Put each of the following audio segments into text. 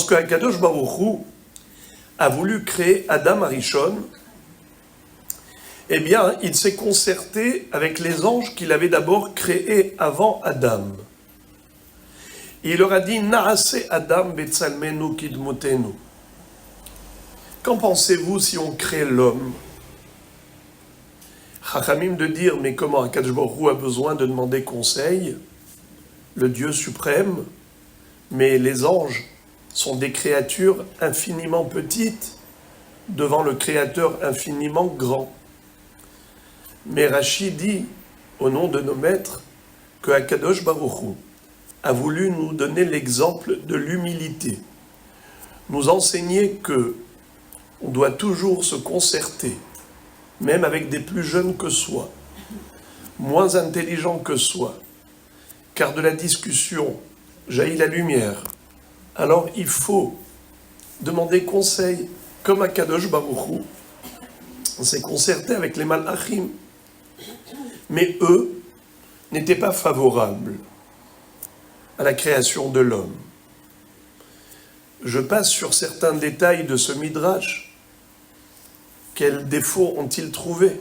Lorsque Akadosh Baruch Hu a voulu créer Adam Arishon, eh bien, il s'est concerté avec les anges qu'il avait d'abord créés avant Adam. Il leur a dit « Naase Adam betzalmenu kidmotenu » Qu'en pensez-vous si on crée l'homme? Chachamim de dire « Mais comment Akadosh Baruch Hu a besoin de demander conseil? Le Dieu suprême, mais les anges sont des créatures infiniment petites devant le Créateur infiniment grand. » Mais Rashi dit, au nom de nos maîtres, que Akadosh Baruch Hu a voulu nous donner l'exemple de l'humilité, nous enseigner que on doit toujours se concerter, même avec des plus jeunes que soi, moins intelligents que soi, car de la discussion jaillit la lumière. Alors il faut demander conseil, comme Akadosh Baruch Hu s'est concerté avec les Malachim. Mais eux n'étaient pas favorables à la création de l'homme. Je passe sur certains détails de ce Midrash. Quels défauts ont-ils trouvés?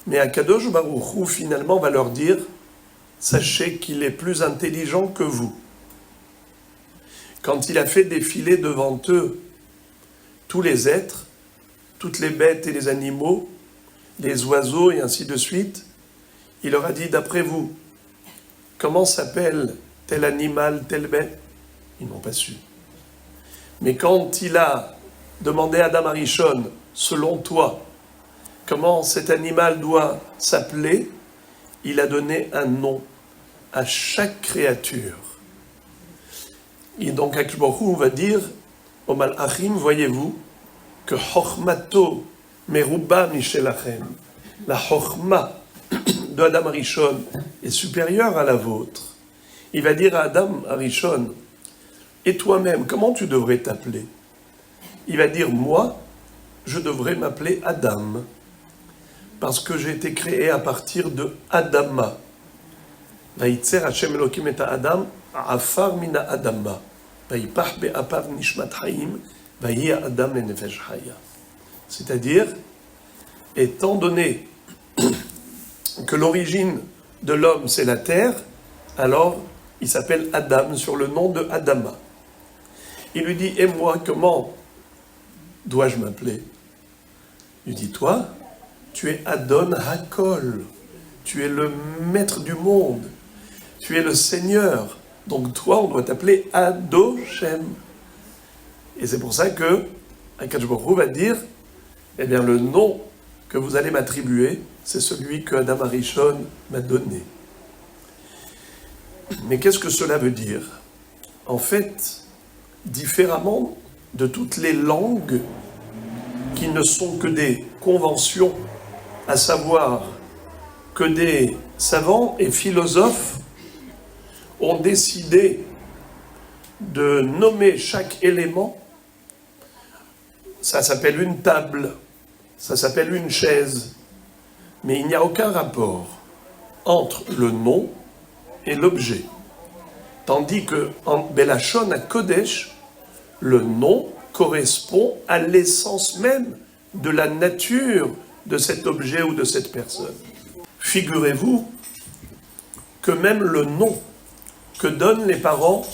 Mais Akadosh Baruch Hu finalement va leur dire « Sachez qu'il est plus intelligent que vous. » Quand il a fait défiler devant eux tous les êtres, toutes les bêtes et les animaux, les oiseaux et ainsi de suite, il leur a dit, d'après vous, comment s'appelle tel animal, telle bête? Ils n'ont pas su. Mais quand il a demandé à Adam Arishon, selon toi, comment cet animal doit s'appeler, il a donné un nom à chaque créature. Et donc Akadosh Baruch Hu va dire au Malachim, voyez-vous, que Chochmato Meruba Mishelachem, la Chochma de Adam Arishon est supérieure à la vôtre. Il va dire à Adam Arishon, et toi-même, comment tu devrais t'appeler? Il va dire, moi, je devrais m'appeler Adam, parce que j'ai été créé à partir de Adama. Vaïtzer Hashem Elokim et Adam, Afar mina Adama. Vaïpach be'apav nishmat hayim, vaïi Adam le nefesh haya. C'est-à-dire, étant donné que l'origine de l'homme c'est la terre, alors il s'appelle Adam sur le nom de Adama. Il lui dit, et moi, comment dois-je m'appeler? Il lui dit, toi, tu es Adon Hakol, tu es le maître du monde, tu es le Seigneur, donc toi on doit t'appeler Adoshem. Et c'est pour ça que Akadosh Baruch Hu va dire, eh bien le nom que vous allez m'attribuer, c'est celui que Adam Arishon m'a donné. Mais qu'est-ce que cela veut dire? En fait, différemment de toutes les langues qui ne sont que des conventions, à savoir que des savants et philosophes ont décidé de nommer chaque élément. Ça s'appelle une table, ça s'appelle une chaise, mais il n'y a aucun rapport entre le nom et l'objet. Tandis que en Belashon à Kodesh, le nom correspond à l'essence même de la nature de cet objet ou de cette personne. Figurez-vous que même le nom que donnent les parents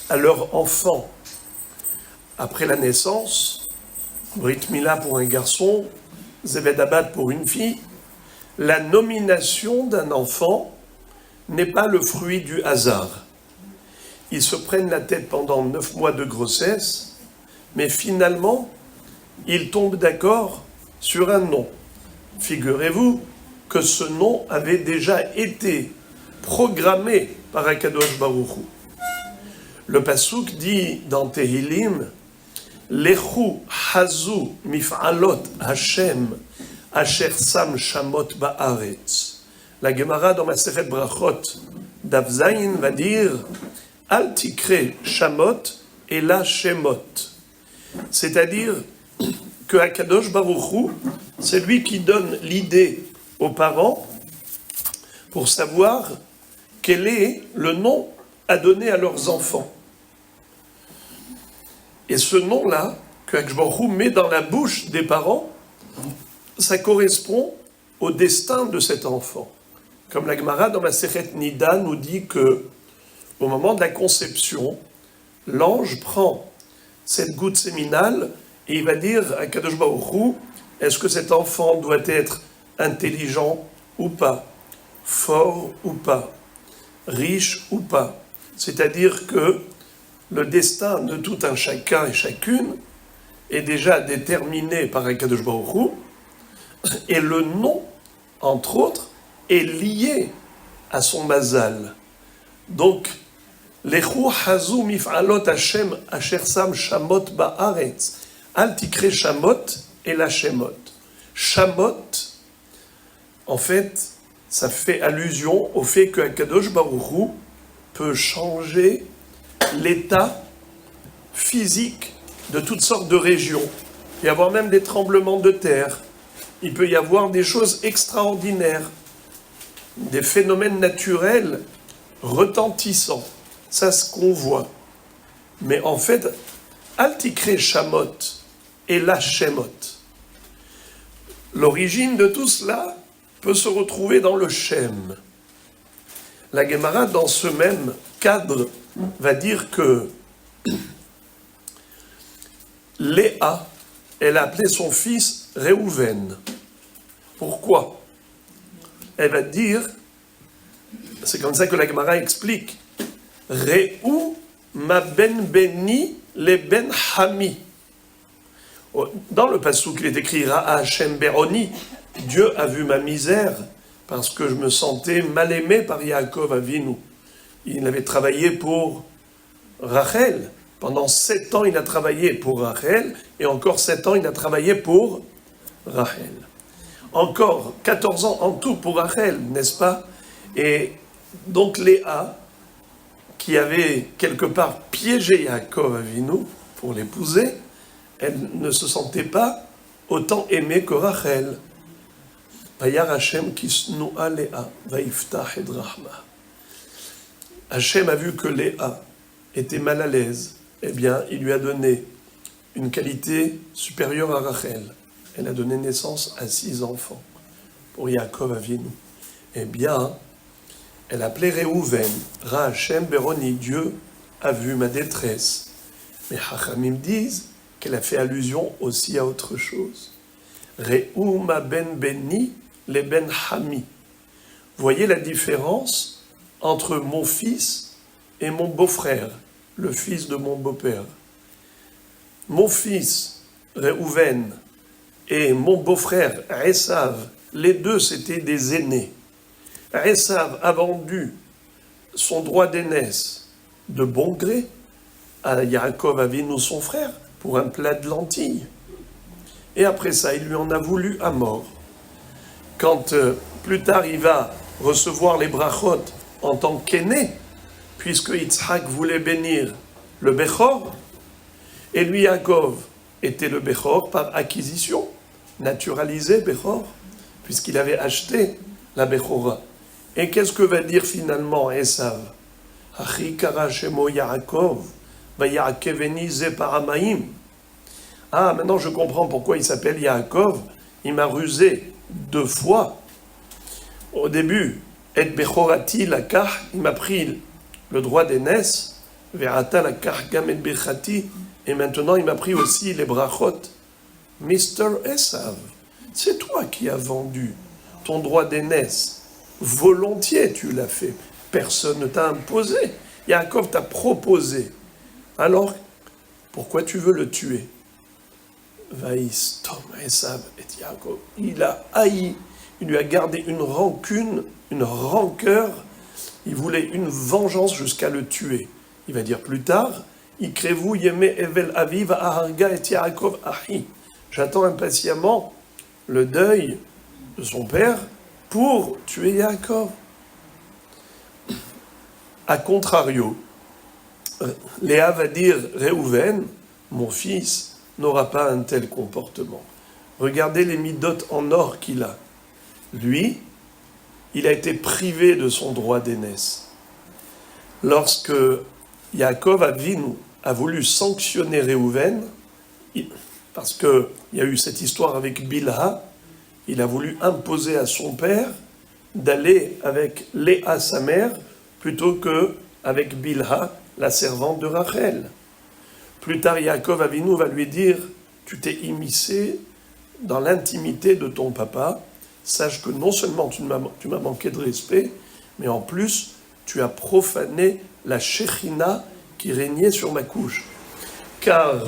à leur enfant après la naissance, Brit Mila pour un garçon, Zeved Abad pour une fille, la nomination d'un enfant n'est pas le fruit du hasard. Ils se prennent la tête pendant 9 mois de grossesse, mais finalement, ils tombent d'accord sur un nom. Figurez-vous que ce nom avait déjà été programmé par Akadosh Baruch Hu. Le pasuk dit dans Tehillim, Lechu hazu mif'alot Hashem asher sam shamot ba'aretz. La Gemara dans Masechet Brachot Daf Zayin va dire Al tikre shamot et la shemot. C'est-à-dire que Akadosh Baruch Hu, c'est lui qui donne l'idée aux parents pour savoir quel est le nom à donner à leurs enfants. Et ce nom-là, que Akadosh Baruch Hu met dans la bouche des parents, ça correspond au destin de cet enfant. Comme la Gemara dans la Masechet Nida nous dit que, au moment de la conception, l'ange prend cette goutte séminale et il va dire à Akadosh Baruch Hu, est-ce que cet enfant doit être intelligent ou pas, fort ou pas, riche ou pas. C'est-à-dire que le destin de tout un chacun et chacune est déjà déterminé par Akadosh Baruch Hu, et le nom, entre autres, est lié à son mazal. Donc, Lechu hazu mif'alot Hashem asher sam shamot ba'aretz. Al tikre shamot et la shemot. Shamot, en fait, ça fait allusion au fait que Akadosh Baruch Hu peut changer l'état physique de toutes sortes de régions. Il peut y avoir même des tremblements de terre. Il peut y avoir des choses extraordinaires, des phénomènes naturels retentissants. Ça, ce qu'on voit. Mais en fait, Altikre Shamot et la Shemot. L'origine de tout cela peut se retrouver dans le Shem. La Gemara, dans ce même cadre, va dire que Léa, elle a appelé son fils Réhouven. Pourquoi? Elle va dire, c'est comme ça que la Gemara explique, Réhou ma ben beni le ben hami. Dans le passouk, il est écrit Ra'a Hashem Beroni, Dieu a vu ma misère parce que je me sentais mal aimé par Yaakov Avinu. Il avait travaillé pour Rachel. Pendant 7 ans, il a travaillé pour Rachel, et encore 7 ans, il a travaillé pour Rachel. Encore 14 ans en tout pour Rachel, n'est-ce pas? Et donc Léa, qui avait quelque part piégé Yaakov Avinu pour l'épouser, elle ne se sentait pas autant aimée que Rachel. Vayar Hashem kisnua Léa, vayiftach et rahma. Hashem a vu que Léa était mal à l'aise. Eh bien, il lui a donné une qualité supérieure à Rachel. Elle a donné naissance à 6 enfants pour Yaakov Avinu. Eh bien, elle appelait Réhouven, Ra Hashem Beroni, Dieu a vu ma détresse. Mais Chachamim disent qu'elle a fait allusion aussi à autre chose. Réhou ma ben beni le ben hami. Voyez la différence entre mon fils et mon beau-frère, le fils de mon beau-père. Mon fils, Réhouven, et mon beau-frère, Esav, les deux, c'étaient des aînés. Esav a vendu son droit d'aînesse de bon gré à Yaakov Avinu, son frère, pour un plat de lentilles. Et après ça, il lui en a voulu à mort. Quand plus tard, il va recevoir les brachot en tant qu'aîné, puisque Yitzhak voulait bénir le Bechor, et lui, Yaakov, était le Bechor par acquisition, naturalisé Bechor, puisqu'il avait acheté la Bechora. Et qu'est-ce que va dire finalement Esav? Achi kara shemo Yaakov, vayakeveni ze paramaim. Ah, maintenant je comprends pourquoi il s'appelle Yaakov. Il m'a rusé 2 fois. Au début, et Bechorati lakach, il m'a pris le droit d'aînesse, Verata lakach gam et bechati, et maintenant il m'a pris aussi les brachot. Mr. Esav, c'est toi qui as vendu ton droit d'aînesse. Volontiers tu l'as fait. Personne ne t'a imposé. Yaakov t'a proposé. Alors, pourquoi tu veux le tuer? Vaïstom Esav et Yaakov. Il a haï, il lui a gardé une rancune, une rancœur. Il voulait une vengeance jusqu'à le tuer. Il va dire plus tard, Ikrevu yeme evel aviv aharga et Yaakov ahi. J'attends impatiemment le deuil de son père pour tuer Yaakov. A contrario, Léa va dire, Réhouven, mon fils, n'aura pas un tel comportement. Regardez les midotes en or qu'il a. Lui, il a été privé de son droit d'aînesse. Lorsque Yaakov Avinu a voulu sanctionner Réhouven, parce qu'il y a eu cette histoire avec Bilha, il a voulu imposer à son père d'aller avec Léa, sa mère, plutôt qu'avec Bilha, la servante de Rachel. Plus tard, Yaakov Avinu va lui dire « Tu t'es immiscé dans l'intimité de ton papa, sache que non seulement tu m'as manqué de respect, mais en plus, tu as profané la Shekhinah qui régnait sur ma couche. Car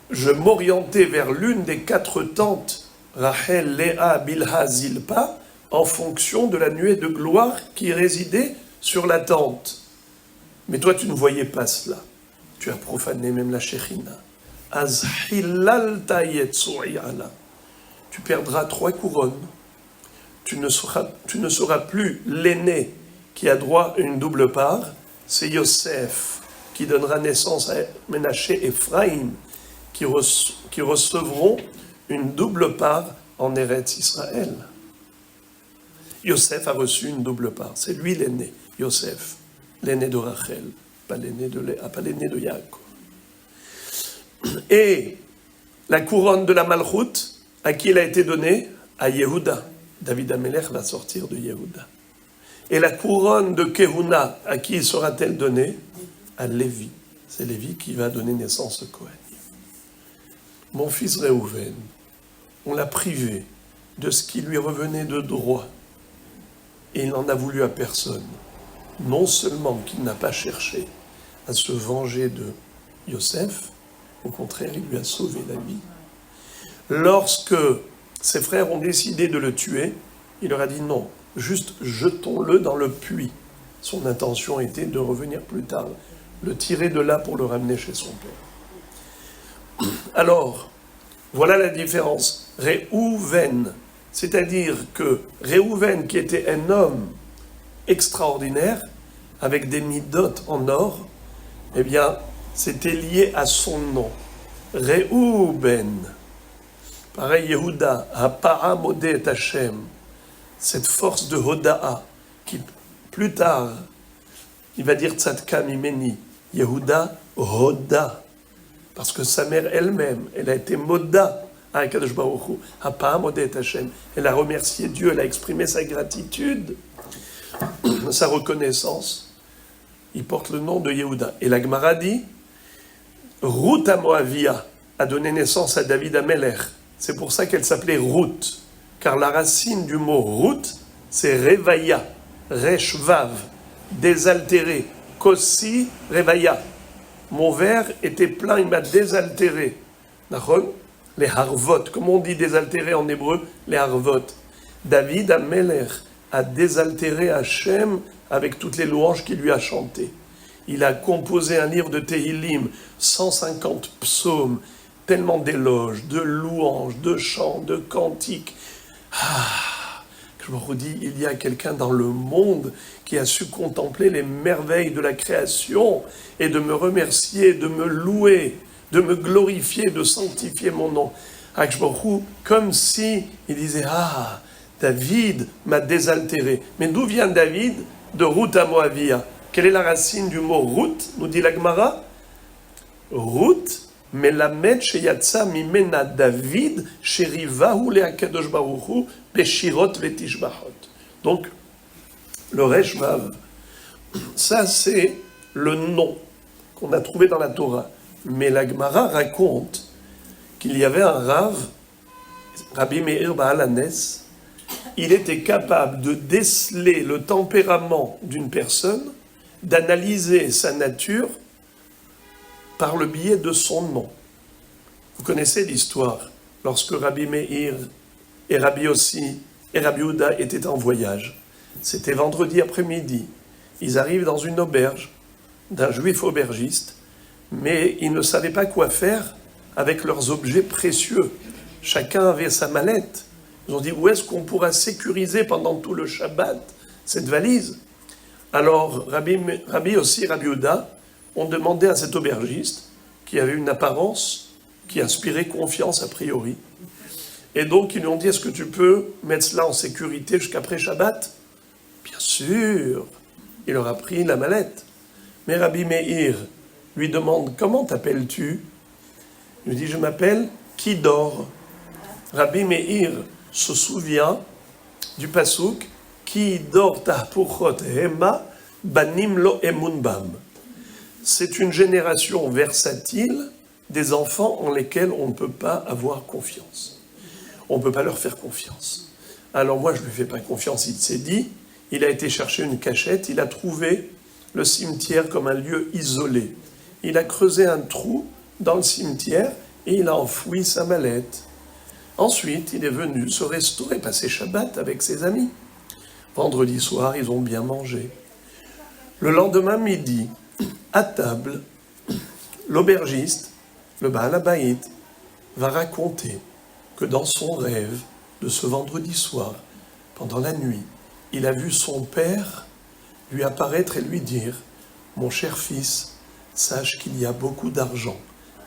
je m'orientais vers l'une des 4 tentes, Rachel, Léa, Bilha, Zilpa, en fonction de la nuée de gloire qui résidait sur la tente. Mais toi, tu ne voyais pas cela. Tu as profané même la Shekhinah. Az hilalta yetsu'ala. Tu perdras 3 couronnes. Tu ne seras plus l'aîné qui a droit à une double part. C'est Yosef qui donnera naissance à Ménaché et Ephraïm qui recevront une double part en Eretz Israël. Yosef a reçu une double part. C'est lui l'aîné, Yosef, l'aîné de Rachel, pas l'aîné de Léa, pas l'aîné de Yaakov. Et la couronne de la Malchut, à qui elle a été donnée? À Yehuda. David Amelech va sortir de Yehuda. Et la couronne de Kehuna, à qui sera-t-elle donnée? À Lévi. C'est Lévi qui va donner naissance au Kohen. Mon fils Réhouven, on l'a privé de ce qui lui revenait de droit. Et il n'en a voulu à personne. Non seulement qu'il n'a pas cherché à se venger de Yosef, au contraire, il lui a sauvé la vie. Lorsque ses frères ont décidé de le tuer, il leur a dit non, juste jetons-le dans le puits. Son intention était de revenir plus tard, le tirer de là pour le ramener chez son père. Alors, voilà la différence. Réhouven, c'est-à-dire que Réhouven, qui était un homme extraordinaire, avec des midotes en or, eh bien, c'était lié à son nom. Réhouben. Pareil, Yehuda, Hapa'a Modeh Hashem, cette force de Hoda'a, qui plus tard, il va dire Tzadka Mimeni, Yehuda Hoda, parce que sa mère elle-même, elle a été Moda à Akadosh Baruch Hu, Hapa'a Modeh Hashem, elle a remercié Dieu, elle a exprimé sa gratitude, sa reconnaissance. Il porte le nom de Yehuda. Et la Gemara dit, Ruth à Moavia a donné naissance à David Amelech. C'est pour ça qu'elle s'appelait Ruth, car la racine du mot Ruth, c'est Revaya, Reshvav, désaltéré, Kossi, Revaya. Mon verre était plein, il m'a désaltéré. Les harvot, comment on dit désaltéré en hébreu? Les harvot. David Amelech a désaltéré Hachem avec toutes les louanges qu'il lui a chantées. Il a composé un livre de Tehillim, 150 psaumes, tellement d'éloges, de louanges, de chants, de cantiques. Je me redis, il y a quelqu'un dans le monde qui a su contempler les merveilles de la création et de me remercier, de me louer, de me glorifier, de sanctifier mon nom. Comme si il disait, David m'a désaltéré. Mais d'où vient David? De Ruth à Moavia. Quelle est la racine du mot Ruth? Nous dit la Gemara. Ruth, melamed sheyatsa mimena David, sherivahu le'akadosh baruch hu, beshirot vetishbachot. Donc, le Reshvav, ça c'est le nom qu'on a trouvé dans la Torah. Mais la Gemara raconte qu'il y avait un Rav, Rabbi Meir Baal Hanes, il était capable de déceler le tempérament d'une personne, d'analyser sa nature par le biais de son nom. Vous connaissez l'histoire, lorsque Rabbi Meir et Rabbi Yossi et Rabbi Yehuda étaient en voyage. C'était vendredi après-midi. Ils arrivent dans une auberge d'un juif aubergiste, mais ils ne savaient pas quoi faire avec leurs objets précieux. Chacun avait sa mallette. Ils ont dit, où est-ce qu'on pourra sécuriser pendant tout le Shabbat cette valise? Alors, Rabbi aussi, Rabbi Yehuda, ont demandé à cet aubergiste, qui avait une apparence qui inspirait confiance a priori, et donc ils lui ont dit, est-ce que tu peux mettre cela en sécurité jusqu'après Shabbat? Bien sûr. Il leur a pris la mallette. Mais Rabbi Meir lui demande, comment t'appelles-tu? Il lui dit, je m'appelle Kidor. Rabbi Meir se souvient du pasouk, Kidor tahpuchot hema banim lo emun bam. C'est une génération versatile des enfants en lesquels on ne peut pas avoir confiance. On ne peut pas leur faire confiance. Alors moi, je ne lui fais pas confiance, il s'est dit, il a été chercher une cachette, il a trouvé le cimetière comme un lieu isolé. Il a creusé un trou dans le cimetière et il a enfoui sa mallette. Ensuite, il est venu se restaurer, passer Shabbat avec ses amis. Vendredi soir, ils ont bien mangé. Le lendemain midi, à table, l'aubergiste, le Baal Habayit, va raconter que dans son rêve de ce vendredi soir, pendant la nuit, il a vu son père lui apparaître et lui dire « Mon cher fils, sache qu'il y a beaucoup d'argent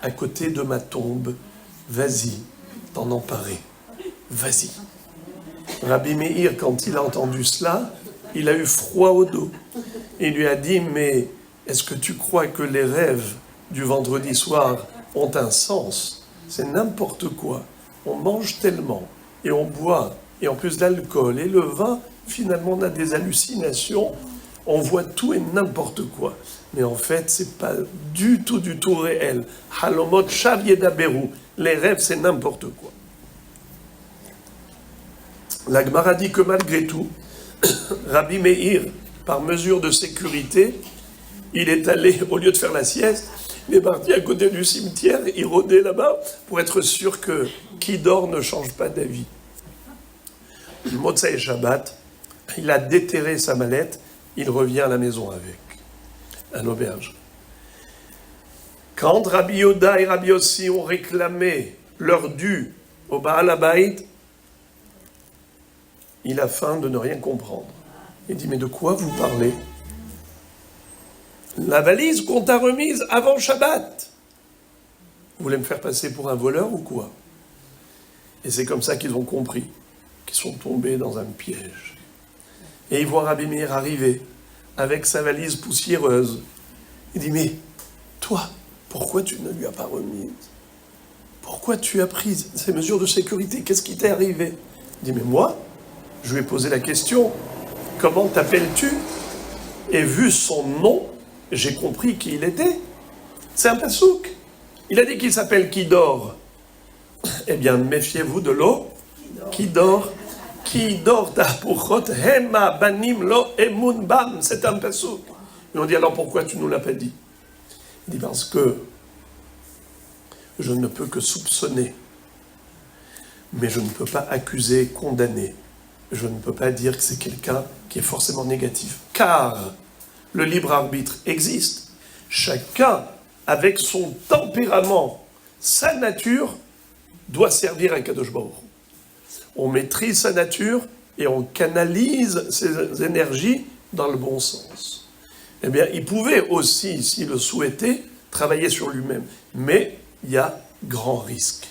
à côté de ma tombe, vas-y, t'en emparer, vas-y. » Rabbi Meir, quand il a entendu cela, il a eu froid au dos. Il lui a dit « Mais est-ce que tu crois que les rêves du vendredi soir ont un sens? C'est n'importe quoi. On mange tellement, et on boit, et en plus l'alcool et le vin, finalement on a des hallucinations, on voit tout et n'importe quoi. Mais en fait, c'est pas du tout réel. Halomot shav yedaberu. Les rêves, c'est n'importe quoi. La Gemara dit que malgré tout, Rabbi Meir, par mesure de sécurité, il est allé, au lieu de faire la sieste, il est parti à côté du cimetière, il rôdait là-bas pour être sûr que qui dort ne change pas d'avis. Motzei Shabbat, il a déterré sa mallette, il revient à la maison avec, à l'auberge. Quand Rabbi Yoda et Rabbi Yossi ont réclamé leur dû au Baal Habayit, il a faim de ne rien comprendre. Il dit, mais de quoi vous parlez? La valise qu'on t'a remise avant Shabbat. Vous voulez me faire passer pour un voleur ou quoi? Et c'est comme ça qu'ils ont compris, qu'ils sont tombés dans un piège. Et ils voient Rabbi Meir arriver avec sa valise poussiéreuse. Il dit, mais toi, pourquoi tu ne lui as pas remise? Pourquoi tu as pris ces mesures de sécurité? Qu'est-ce qui t'est arrivé? Il dit, mais moi, je lui ai posé la question, comment t'appelles-tu? Et vu son nom, j'ai compris qui il était. C'est un pasouk. Il a dit qu'il s'appelle Kidor. Eh bien, méfiez-vous de l'eau. Kidor. Kidor tahpuchot hema banim lo emun bam. C'est un pasouk. Et on dit, alors pourquoi tu ne nous l'as pas dit? Il dit, parce que je ne peux que soupçonner. Mais je ne peux pas accuser, condamner. Je ne peux pas dire que c'est quelqu'un qui est forcément négatif. Car le libre arbitre existe. Chacun, avec son tempérament, sa nature, doit servir à Kadosh Baruch Hu. On maîtrise sa nature et on canalise ses énergies dans le bon sens. Eh bien, il pouvait aussi, s'il le souhaitait, travailler sur lui-même. Mais il y a grand risque.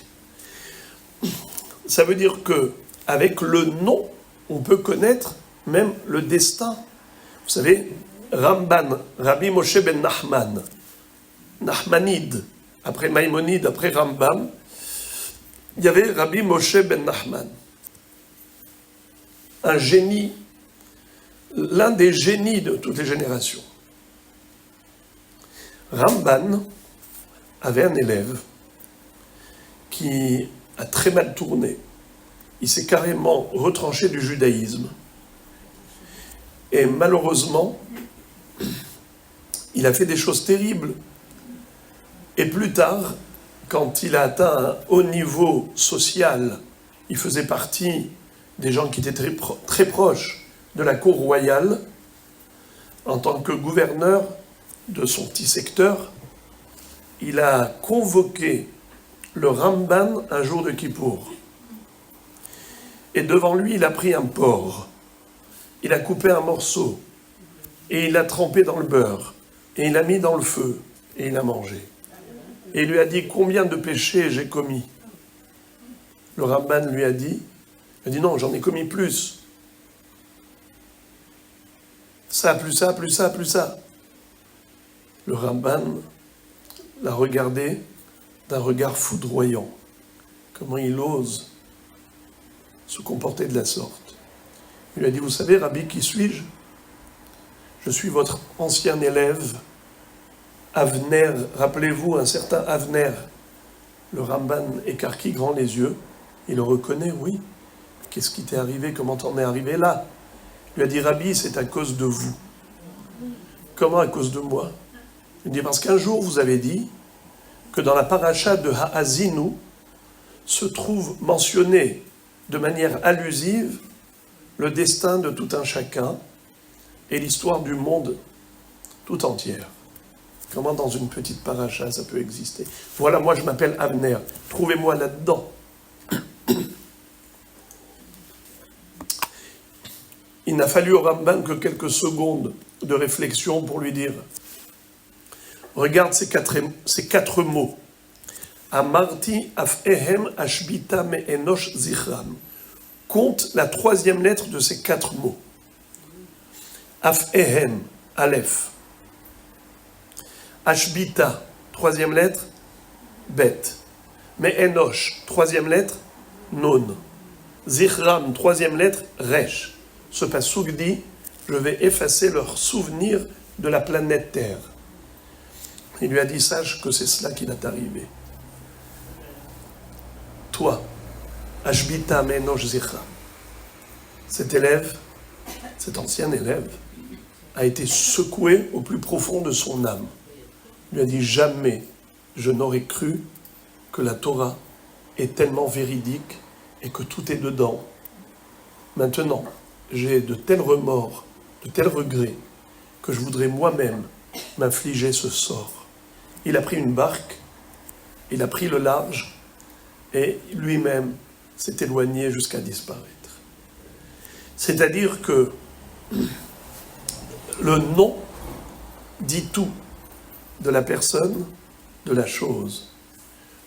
Ça veut dire que, avec le nom, on peut connaître même le destin. Vous savez, Ramban, Rabbi Moshe ben Nachman, Nachmanide, après Maïmonide, après Rambam, il y avait Rabbi Moshe ben Nachman, un génie, l'un des génies de toutes les générations. Ramban avait un élève qui a très mal tourné. Il s'est carrément retranché du judaïsme. Et malheureusement, il a fait des choses terribles. Et plus tard, quand il a atteint un haut niveau social, il faisait partie des gens qui étaient très proches de la cour royale, en tant que gouverneur de son petit secteur, il a convoqué le Ramban un jour de Kippour. Et devant lui, il a pris un porc. Il a coupé un morceau. Et il l'a trempé dans le beurre. Et il l'a mis dans le feu. Et il a mangé. Et il lui a dit, combien de péchés j'ai commis? Le Ramban lui a dit, non, j'en ai commis plus. Ça, plus ça, plus ça, plus ça. Le Ramban l'a regardé d'un regard foudroyant. Comment il ose se comporter de la sorte. Il lui a dit, vous savez, Rabbi, qui suis-je? Je suis votre ancien élève, Avner. Rappelez-vous, un certain Avner. Le Ramban écarquille grand les yeux. Il le reconnaît, oui. Qu'est-ce qui t'est arrivé? Comment t'en es arrivé là? Il lui a dit, Rabbi, c'est à cause de vous. Comment à cause de moi? Il dit, parce qu'un jour, vous avez dit que dans la paracha de Ha'azinu se trouve mentionné de manière allusive le destin de tout un chacun et l'histoire du monde tout entière. Comment dans une petite paracha ça peut exister? Voilà, moi je m'appelle Avner, trouvez-moi là-dedans. Il n'a fallu au Ramban que quelques secondes de réflexion pour lui dire, regarde ces quatre mots. Amarti af ehem ashbita me enosh zichram. Compte la troisième lettre de ces quatre mots. Af ehem, Aleph. Ashbita, troisième lettre, Bet. Me enosh, troisième lettre, Nun. Zichram, troisième lettre, Resh. Ce passouk dit, je vais effacer leur souvenir de la planète Terre. Il lui a dit, sache que c'est cela qui va t'arriver. Toi, Ashbita Menosh Zichra, cet élève, cet ancien élève, a été secoué au plus profond de son âme. Il lui a dit, jamais je n'aurais cru que la Torah est tellement véridique et que tout est dedans. Maintenant, j'ai de tels remords, de tels regrets, que je voudrais moi-même m'infliger ce sort. Il a pris une barque, il a pris le large, et lui-même s'est éloigné jusqu'à disparaître. C'est-à-dire que le nom dit tout de la personne, de la chose.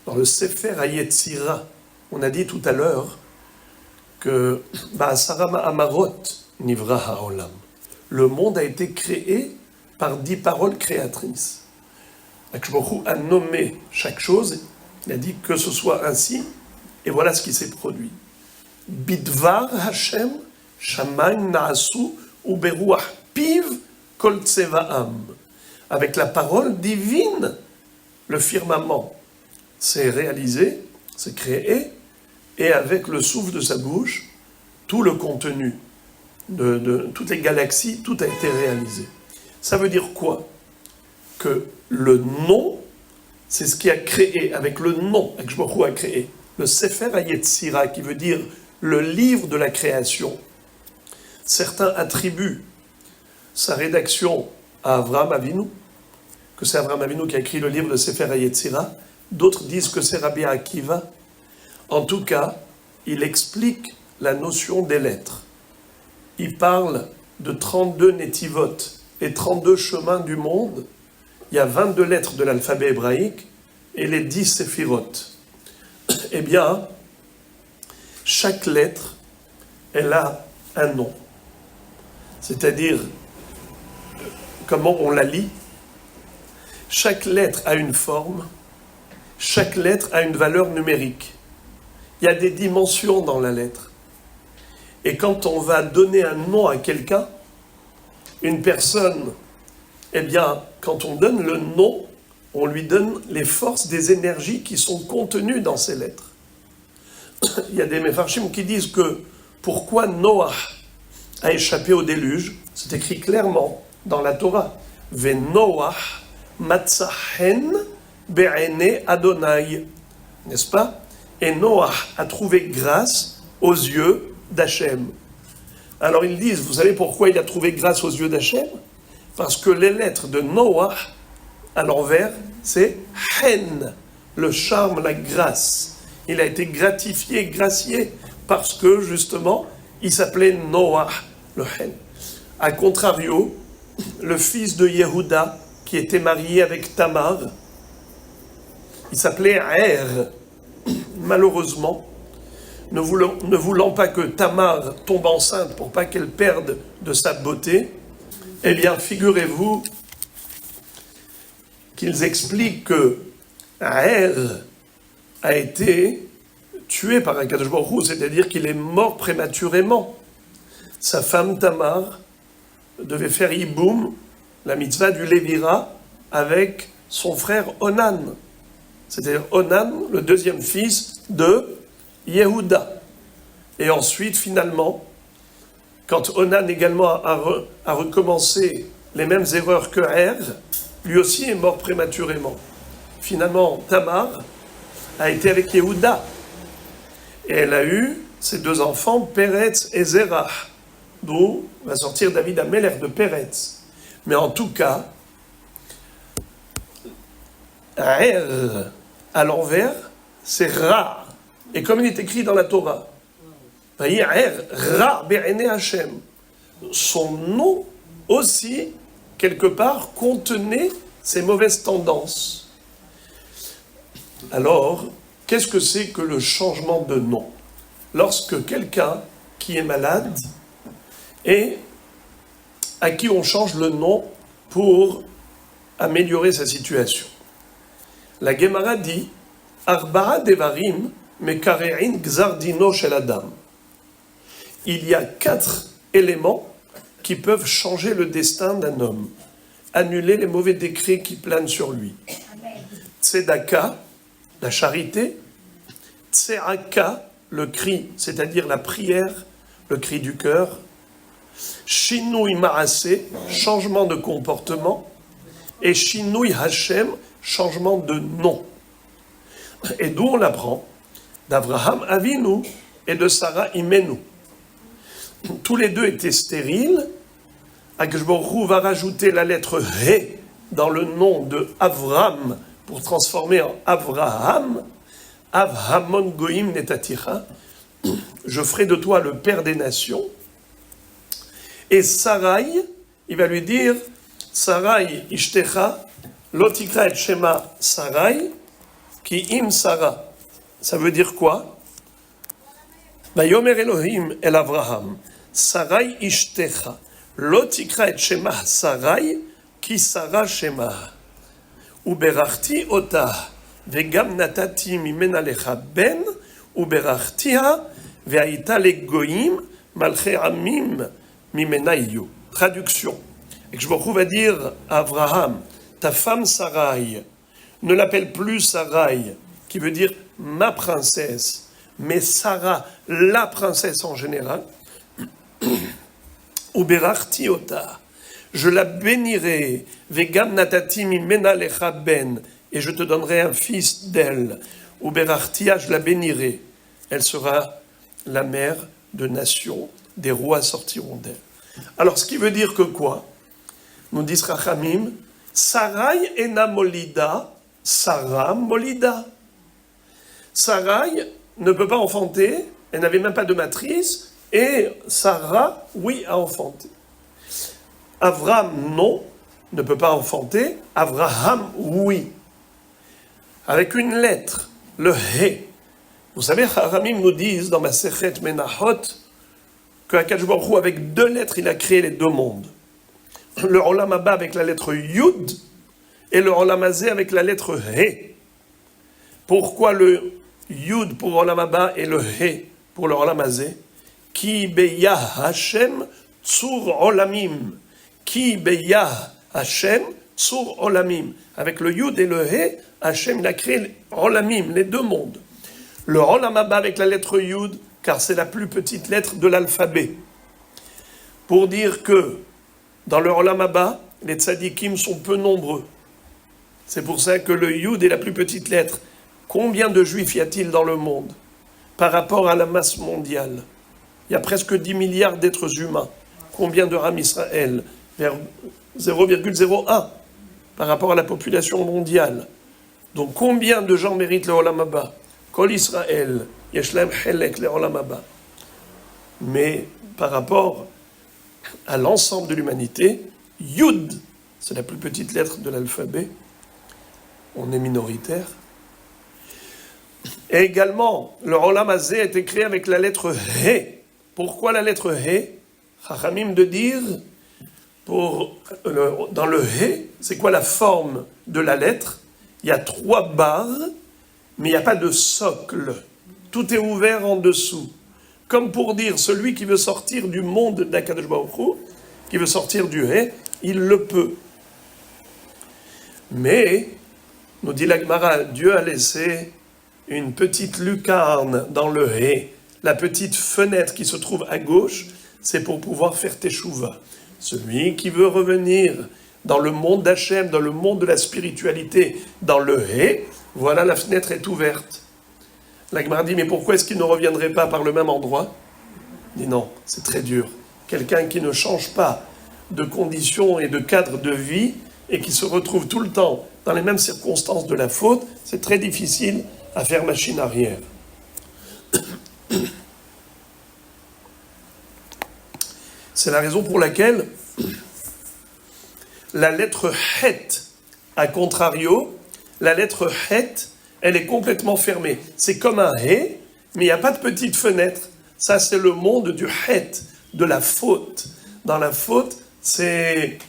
Dans le Sefer HaYetzira, on a dit tout à l'heure que Ba'asara Amarot Nivra Ha'olam. Le monde a été créé par 10 paroles créatrices. Akadosh Baruch Hu a nommé chaque chose. Il a dit que ce soit ainsi, et voilà ce qui s'est produit. Bidvar Hashem, Shamayim Na'asu, Uberuach Piv, Kol Tsevaam. Avec la parole divine, le firmament s'est réalisé, s'est créé, et avec le souffle de sa bouche, tout le contenu de toutes les galaxies, tout a été réalisé. Ça veut dire quoi? Que le nom, c'est ce qui a créé, avec le nom, que Akadosh Baruch Hu a créé, le Sefer HaYetzira, qui veut dire le livre de la création. Certains attribuent sa rédaction à Avraham Avinu, que c'est Avraham Avinu qui a écrit le livre de Sefer HaYetzira. D'autres disent que c'est Rabbi Akiva. En tout cas, il explique la notion des lettres. Il parle de 32 netivot, les 32 chemins du monde. Il y a 22 lettres de l'alphabet hébraïque et les 10 séphirotes. Eh bien, chaque lettre, elle a un nom. C'est-à-dire, comment on la lit. Chaque lettre a une forme, chaque lettre a une valeur numérique. Il y a des dimensions dans la lettre. Et quand on va donner un nom à quelqu'un, une personne, eh bien, quand on donne le nom, on lui donne les forces des énergies qui sont contenues dans ces lettres. Il y a des Mefarshim qui disent que pourquoi Noach a échappé au déluge, c'est écrit clairement dans la Torah. Ve Noach matzahen be'ene Adonai. N'est-ce pas? Et Noach a trouvé grâce aux yeux d'Hachem. Alors ils disent, vous savez pourquoi il a trouvé grâce aux yeux d'Hachem? Parce que les lettres de Noach, à l'envers, c'est Hen, le charme, la grâce. Il a été gratifié, gracié, parce que, justement, il s'appelait Noach, le Hen. A contrario, le fils de Yehuda, qui était marié avec Tamar, il s'appelait Er. Malheureusement, ne voulant pas que Tamar tombe enceinte pour pas qu'elle perde de sa beauté, eh bien, figurez-vous qu'ils expliquent que Er a été tué par Akadosh Baruch Hu, c'est-à-dire qu'il est mort prématurément. Sa femme Tamar devait faire Yiboum, la mitzvah du Lévira, avec son frère Onan. C'est-à-dire Onan, le deuxième fils de Yehuda. Et ensuite, finalement, quand Onan également a recommencé les mêmes erreurs que Er, lui aussi est mort prématurément. Finalement, Tamar a été avec Yehuda. Et elle a eu ses deux enfants, Peretz et Zerah, d'où va sortir David Amelech de Peretz. Mais en tout cas, Er, à l'envers, c'est Ra. Et comme il est écrit dans la Torah, Ra be'ene Hashem, son nom aussi, quelque part, contenait ces mauvaises tendances. Alors, qu'est-ce que c'est que le changement de nom? Lorsque quelqu'un qui est malade et à qui on change le nom pour améliorer sa situation. La Gemara dit Arba'a devarim mekare'in gzar dino shel adam. Il y a 4 éléments qui peuvent changer le destin d'un homme, annuler les mauvais décrets qui planent sur lui. Tzedaka, la charité, Tse'aka, le cri, c'est-à-dire la prière, le cri du cœur, Shinui Ma'aseh, changement de comportement, et Shinui Hashem, changement de nom. Et d'où on l'apprend? D'Avraham Avinu et de Sarah Imenu. Tous les deux étaient stériles. Akadosh Baruch Hu va rajouter la lettre He dans le nom de Avram pour transformer en Avraham. Avhamon Goïm Netaticha. Je ferai de toi le père des nations. Et Sarai, il va lui dire Sarai Ishtecha, Lotikra et Shema Sarai, qui im Sarah. Ça veut dire quoi? Vayomer Elohim el Avraham, Sarai Ishtecha, Lotikra et Shema Sarai, ki Sarah Shema. Uberachti ota, vegam natati mimena lecha ben, uberachtiha, ve'aita le goyim, malche amim, mimena iyo. Traduction. Et que je va dire à Avraham, ta femme Sarai, ne l'appelle plus Sarai, qui veut dire ma princesse, mais Sarah, la princesse en général. Uberachti ota, je la bénirai, vegam natati mimena lecha ben, et je te donnerai un fils d'elle. Uberachtia, je la bénirai, elle sera la mère de nations, des rois sortiront d'elle. Alors, ce qui veut dire que quoi? Nous disent Rachamim, Sarai ena molida, Sarah molida. Sarai ne peut pas enfanter, elle n'avait même pas de matrice, et Sarah, oui, a enfanté. Avram, non, ne peut pas enfanter, Avraham, oui. Avec une lettre, le He. Vous savez, Haramim nous disent dans Masechet Menachot que Akadosh Baruch Hu, avec 2 lettres, il a créé les 2 mondes. Le Olam Haba avec la lettre Yud et le Olam Hazé avec la lettre He. Pourquoi le Yud pour Olam Haba et le He pour le Olam Hazé? Ki beyah Hashem tsur olamim. Ki beyah Hashem tsur olamim. Avec le Yud et le He, Hashem il a créé olamim, les 2 mondes. Le Olam Haba avec la lettre Yud, car c'est la plus petite lettre de l'alphabet. Pour dire que dans le Olam Haba, les tzadikim sont peu nombreux. C'est pour ça que le Yud est la plus petite lettre. Combien de juifs y a-t-il dans le monde par rapport à la masse mondiale? Il y a presque 10 milliards d'êtres humains. Combien de Ram Israël? Vers 0,01 par rapport à la population mondiale. Donc combien de gens méritent le Olam Haba? Kol Israël, Yeshlem Helek le Olam Haba. Mais par rapport à l'ensemble de l'humanité, Yud, c'est la plus petite lettre de l'alphabet, on est minoritaire. Et également, le Olam Hazé a été créé avec la lettre He. Pourquoi la lettre He? Chachamim de dire, dans le He, c'est quoi la forme de la lettre? Il y a 3 barres, mais il n'y a pas de socle. Tout est ouvert en dessous. Comme pour dire, celui qui veut sortir du monde d'Akadosh Baruch Hu, qui veut sortir du Hé, il le peut. Mais, nous dit la Gemara, Dieu a laissé une petite lucarne dans le Hé. La petite fenêtre qui se trouve à gauche, c'est pour pouvoir faire teshuva. Celui qui veut revenir dans le monde d'Hachem, dans le monde de la spiritualité, dans le Hé, voilà, la fenêtre est ouverte. La Gemara dit, mais pourquoi est-ce qu'il ne reviendrait pas par le même endroit? Il dit non, c'est très dur. Quelqu'un qui ne change pas de conditions et de cadre de vie et qui se retrouve tout le temps dans les mêmes circonstances de la faute, c'est très difficile à faire machine arrière. C'est la raison pour laquelle la lettre Het, à contrario, la lettre Het, elle est complètement fermée. C'est comme un Hé, mais il n'y a pas de petite fenêtre. Ça, c'est le monde du Het, de la faute. Dans la faute, c'est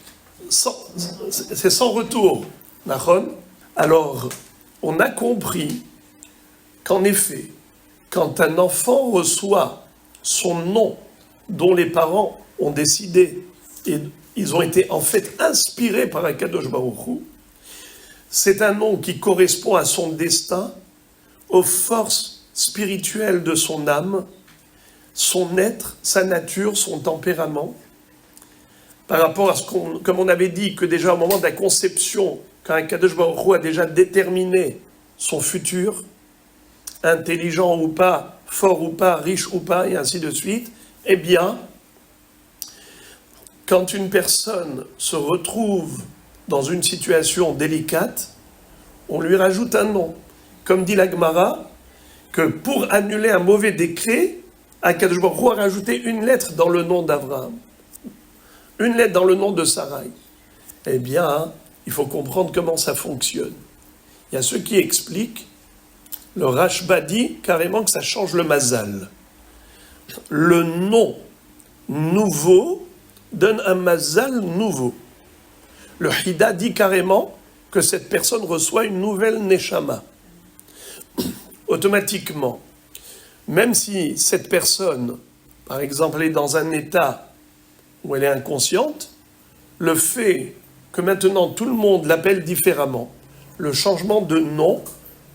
sans retour. Alors, on a compris qu'en effet, quand un enfant reçoit son nom dont les parents ont décidé, et ils ont été en fait inspirés par Akadosh Baruch Hu, c'est un nom qui correspond à son destin, aux forces spirituelles de son âme, son être, sa nature, son tempérament, par rapport à ce qu'on, comme on avait dit, que déjà au moment de la conception, quand Akadosh Baruch Hu a déjà déterminé son futur, intelligent ou pas, fort ou pas, riche ou pas, et ainsi de suite, eh bien, quand une personne se retrouve dans une situation délicate, on lui rajoute un nom. Comme dit la Gemara, que pour annuler un mauvais décret, Akadosh Baruch Hu a rajouté une lettre dans le nom d'Abraham, une lettre dans le nom de Sarai. Eh bien, il faut comprendre comment ça fonctionne. Il y a ceux qui expliquent, le Rashba dit carrément que ça change le mazal. Le nom nouveau donne un mazal nouveau. Le Hida dit carrément que cette personne reçoit une nouvelle neshama. Automatiquement, même si cette personne, par exemple, est dans un état où elle est inconsciente, le fait que maintenant tout le monde l'appelle différemment, le changement de nom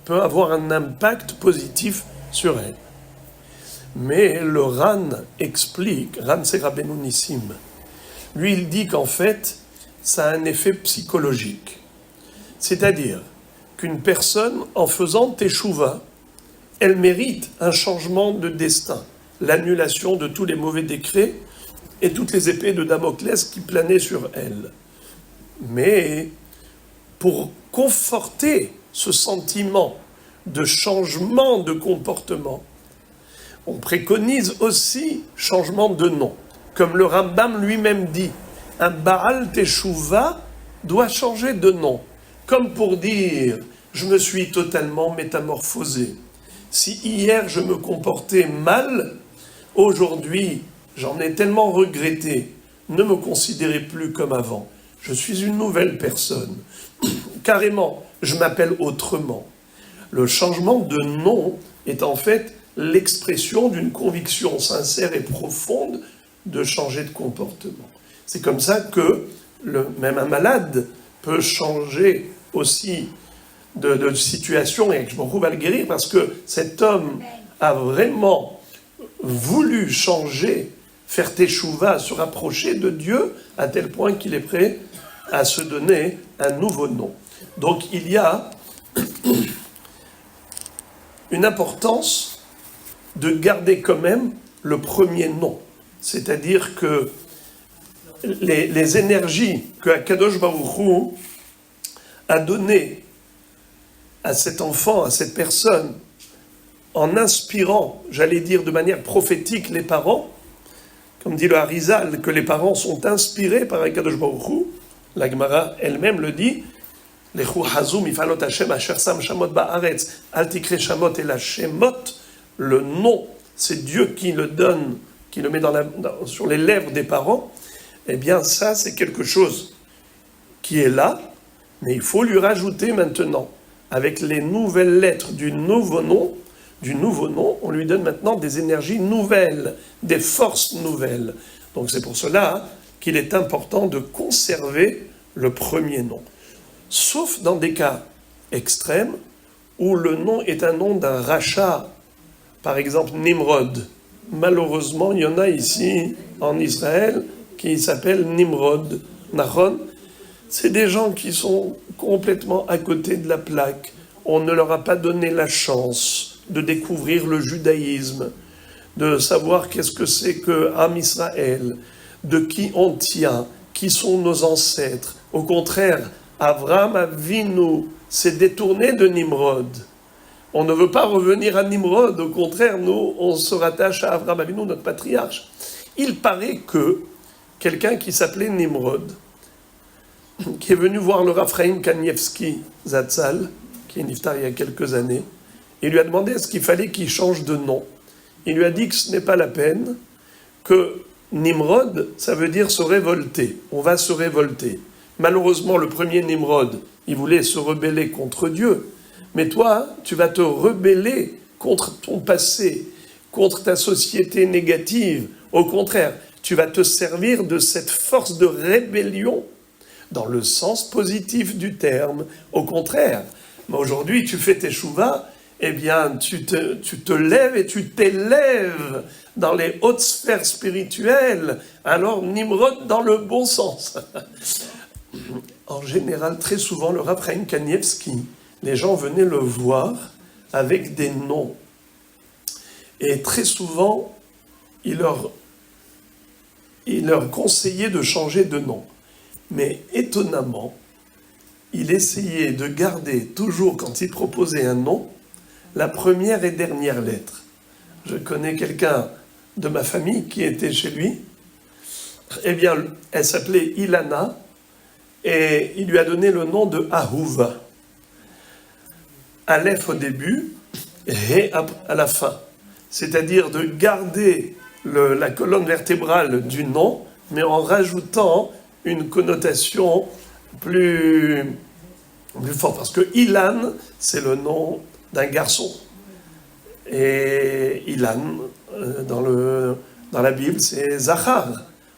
peut avoir un impact positif sur elle. Mais le Ran explique, Ran c'est Rabbeinu Nissim, lui il dit qu'en fait, ça a un effet psychologique. C'est-à-dire qu'une personne, en faisant teshuva, elle mérite un changement de destin, l'annulation de tous les mauvais décrets et toutes les épées de Damoclès qui planaient sur elle. Mais pour conforter ce sentiment de changement de comportement, on préconise aussi changement de nom. Comme le Rambam lui-même dit, un Baal Teshuva doit changer de nom. Comme pour dire, je me suis totalement métamorphosé. Si hier je me comportais mal, aujourd'hui j'en ai tellement regretté. Ne me considérez plus comme avant. Je suis une nouvelle personne. Carrément, je m'appelle autrement. Le changement de nom est en fait l'expression d'une conviction sincère et profonde de changer de comportement. C'est comme ça que même un malade peut changer aussi de situation et que je m'en trouve à le guérir parce que cet homme a vraiment voulu changer, faire teshuva, se rapprocher de Dieu à tel point qu'il est prêt à se donner un nouveau nom. Donc il y a une importance de garder quand même le premier nom. C'est-à-dire que les énergies que Akadosh Baruch Hu a données à cet enfant, à cette personne, en inspirant, j'allais dire de manière prophétique, les parents, comme dit le Harizal, que les parents sont inspirés par Akadosh Baruch Hu, la Gemara elle-même le dit, Lechu hazum ifalot Hashem asher sam shamot ba'aretz, al tikre shamot el hashemot, le nom, c'est Dieu qui le donne, qui le met sur les lèvres des parents, eh bien ça c'est quelque chose qui est là, Mais il faut lui rajouter maintenant, avec les nouvelles lettres du nouveau nom, on lui donne maintenant des énergies nouvelles, des forces nouvelles. Donc c'est pour cela qu'il est important de conserver le premier nom. Sauf dans des cas extrêmes, où le nom est un nom d'un rachat. Par exemple, Nimrod. Malheureusement, il y en a ici, en Israël, qui s'appellent Nimrod. Nahon, c'est des gens qui sont complètement à côté de la plaque. On ne leur a pas donné la chance de découvrir le judaïsme, de savoir qu'est-ce que c'est que Am Israël, de qui on tient, qui sont nos ancêtres. Au contraire, Avraham Avinu s'est détourné de Nimrod. On ne veut pas revenir à Nimrod, au contraire, nous, on se rattache à Avraham Avinu, notre patriarche. Il paraît que quelqu'un qui s'appelait Nimrod, qui est venu voir le Raphaïm Kanievski Zatzal, qui est niftar il y a quelques années, il lui a demandé est-ce qu'il fallait qu'il change de nom. Il lui a dit que ce n'est pas la peine, que Nimrod, ça veut dire se révolter. On va se révolter. Malheureusement, le premier Nimrod, il voulait se rebeller contre Dieu. Mais toi, tu vas te rebeller contre ton passé, contre ta société négative. Au contraire, tu vas te servir de cette force de rébellion dans le sens positif du terme. Au contraire, mais aujourd'hui, tu fais tes chouvas, eh bien, tu te lèves et tu t'élèves dans les hautes sphères spirituelles. Alors, Nimrod dans le bon sens. En général, très souvent, le Rav Chaim Kanievski, les gens venaient le voir avec des noms. Et très souvent, il leur conseillait de changer de nom. Mais étonnamment, il essayait de garder toujours, quand il proposait un nom, la première et dernière lettre. Je connais quelqu'un de ma famille qui était chez lui. Eh bien, elle s'appelait Ilana, et il lui a donné le nom de Ahuva. Aleph au début, He à la fin. C'est-à-dire de garder la colonne vertébrale du nom, mais en rajoutant une connotation plus forte. Parce que Ilan, c'est le nom d'un garçon. Et Ilan, dans la Bible, c'est Zachar.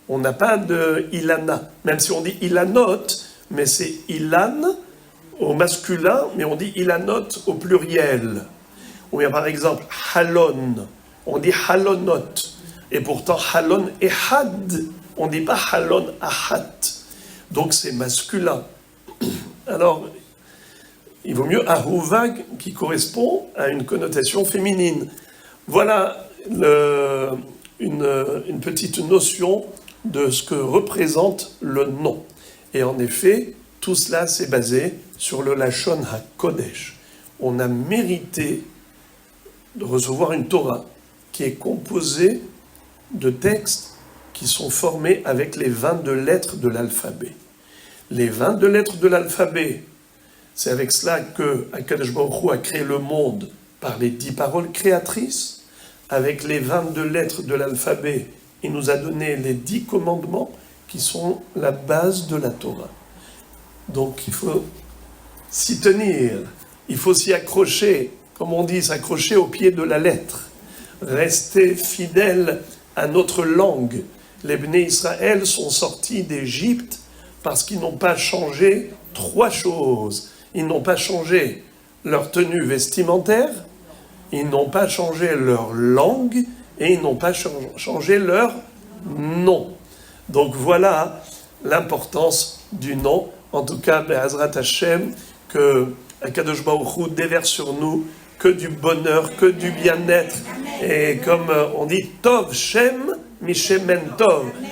On n'a pas de Ilana. Même si on dit Ilanot, mais c'est Ilan au masculin, mais on dit Ilanot au pluriel. Ou bien par exemple, Halon, on dit Halonot. Et pourtant, Halon et Had, on ne dit pas Halon Ahat. Donc c'est masculin. Alors, il vaut mieux Ahuva qui correspond à une connotation féminine. Voilà une petite notion de ce que représente le nom. Et en effet, tout cela s'est basé sur le Lashon HaKodesh. On a mérité de recevoir une Torah qui est composée de textes qui sont formés avec les 22 lettres de l'alphabet. Les 22 lettres de l'alphabet, c'est avec cela que Akadosh Baruch Hu a créé le monde par les 10 paroles créatrices. Avec les 22 lettres de l'alphabet, il nous a donné les 10 commandements qui sont la base de la Torah. Donc il faut s'y tenir, il faut s'y accrocher, comme on dit, s'accrocher au pied de la lettre. Rester fidèle à notre langue. Les Bnei Israël sont sortis d'Égypte parce qu'ils n'ont pas changé 3 choses. Ils n'ont pas changé leur tenue vestimentaire, ils n'ont pas changé leur langue et ils n'ont pas changé leur nom. Donc voilà l'importance du nom. En tout cas, Be'ezrat Hashem, que Akadosh Baruch Hu déverse sur nous que du bonheur, que du bien-être. Et comme on dit, Tov Shem, Mishemen Tov.